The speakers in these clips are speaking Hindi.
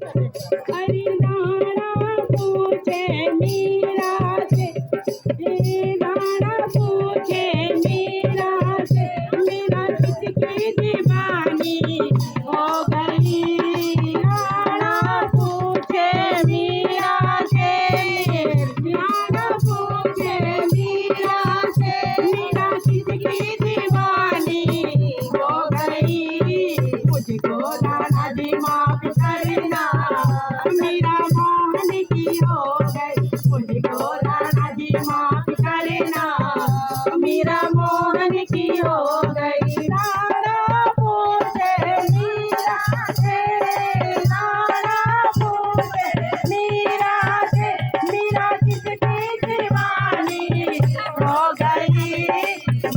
हरि राणा पूछे मीरा से, राणा पूछे मीरा से, मीरा किसकी दीवानी हो गई। राणा पूछे मीरा से, राणा पूछे मीरा से, मीरा किसकी दीवानी हो गई। मुझको राणा जी माफ करना, मीरा मोहन की हो गई। मुझको राणा जी माफ करना, मीरा मोहन की हो गई। राणा पूछे मीरा से, राणा पूछे मीरा से, मीरा किसकी दीवानी हो गई।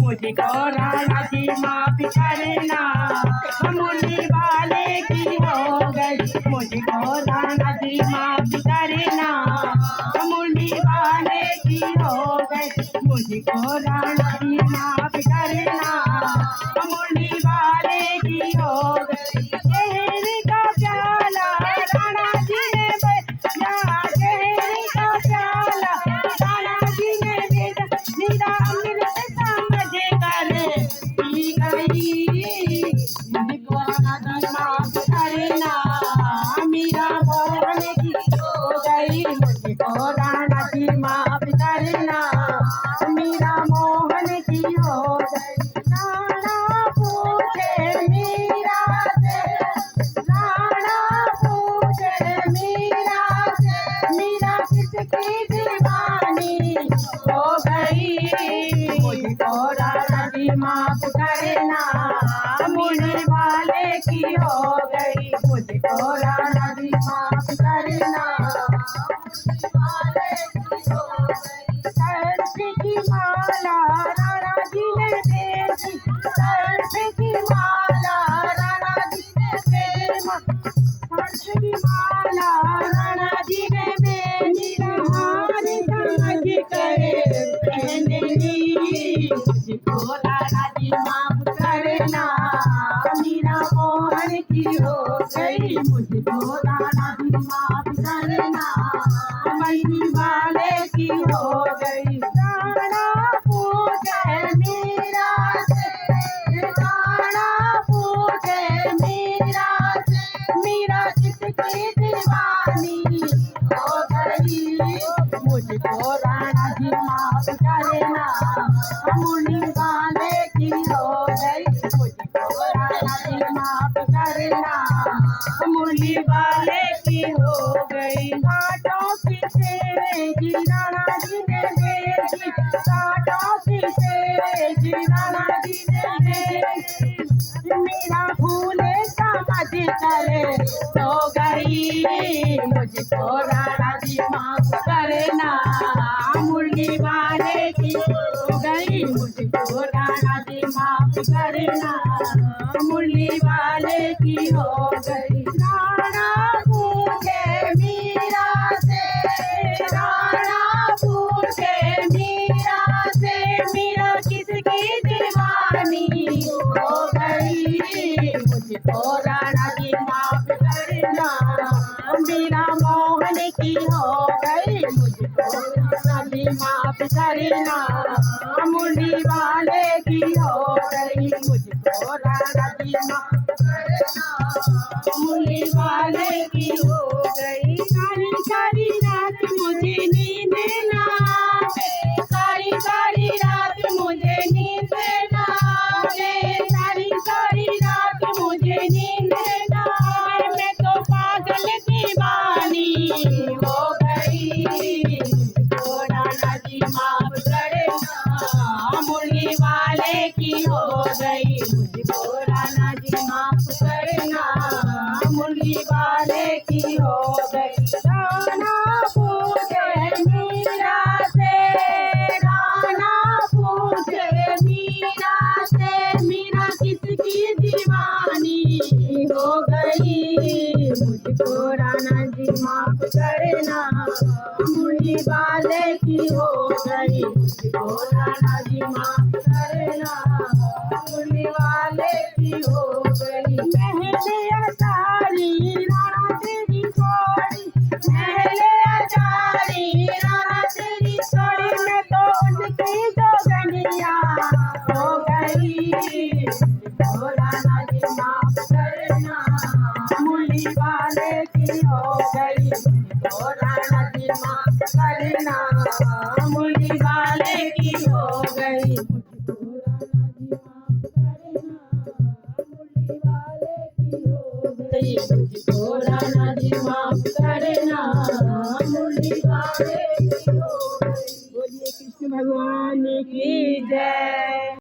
मुझको राणा जी माफ करना, मुरली वाले की हो गई। मुझको राणा जी माफ करना, मुरली वाले की हो गई। मुझको राणा जी माफ करना, मुरली वाले की हो गई। शहर का प्याला राणा जी ने भेजा, शहर का प्याला राणा जी ने भेजा। मीरा अमृत समझ कर पी गई। मुझको राणा जी माफ करना, मीरा मोहन की हो गई। मुझको राणा जी माफ करना, मीरा मोहन की हो गई। राणा पूछे मीरा से, राणा पूछे मीरा से, मीरा किसकी दीवानी हो गई। मुझको राणा जी माफ करना, मुरली वाले की हो गई। मुझको राणा जी माफ करना, मुरली वाले की हो गई। सर्प की माला राणा जी ने बेची, सर्प की माला राणा जी ने बेची, सर्प की माला राणा जी ने बेची। हार समझ कर पहनेगी। मुझको राणा जी माफ करना, मीरा मोहन की हो गई। मुझको राणा जी माफ करना, मनी वाले की हो गई। राणा पूछे मीरा से, राणा पूछे मीरा से, मीरा किसकी दीवानी हो गई। मुझको राणा जी माफ करना, मुरली वाले की हो गई। मुझको राणा जी माफ करना, मुरली वाले की हो गई। कांटों की तेजी राणा जी ने बेची, कांटों की तेजी राणा जी ने बेची। मीरा फूले समझ कर सो गई। मुझको राणा जी माफ करना, मुरली वाले की हो गई। मुझको राणा जी माफ करना, मुरली वाले की हो गई। राणा पूछे मीरा से, राणा पूछे मीरा से, मीरा किसकी दीवानी हो गई। मुझको राणा जी माफ करना, मीरा मोहन की हो गई। मुझको राणा जी माफ करना, मुरली वाले की हो गई। मुझको राणा जी माफ करना, मुरली वाले की हो गई। सारी सारी रात मुझे नींद ना आवे, सारी सारी रात मुझे नींद ना आवे, सारी सारी रात मुझे नींद ना आवे। मैं तो पागल दीवानी हो गई। मुझको राणा जी माफ करना, मुरली वाले की हो गई। मुझको राणा जी माफ करना, मुरली वाले की हो गई। राणा पूछे मीरा से, राणा पूछे मीरा से, मीरा किसकी दीवानी हो गई। मुझको राणा जी माफ करना, मुरली वाले की हो गई। मुझको राणा जी माफ करना, मुरली वाले की हो गई। महलिया सारी राणा तेरी गई, थोड़ा नदी माफ करना, मुली वाले की हो गई, थोड़ा नदी माफ करना, मुली